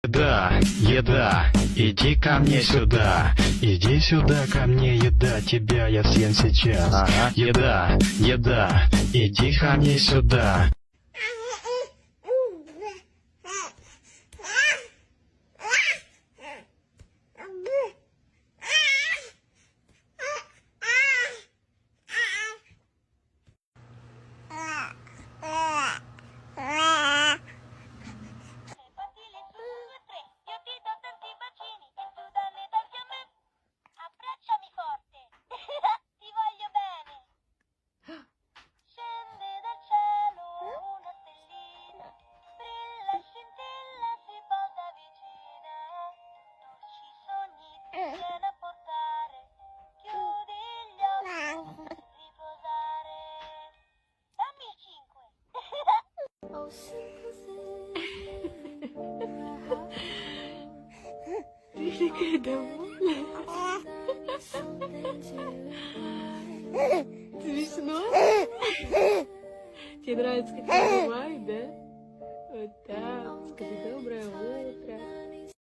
Еда, еда, иди ко мне сюда, иди сюда ко мне, еда, тебя я съем сейчас. Ага. Еда, еда, иди ко мне сюда. Partire su 1, 2, 3, io ti do tanti bacini e tu dalle tanti a me. Abbracciami forte, ti voglio bene. Scende dal cielo una stellina, brilla, scintilla, si posa vicina. Dolci sogni ti viene a portare, chiudi gli occhi, riposare. Dammi il 5. Когда смешно? Тебе нравится, как я бываю, да? Вот так.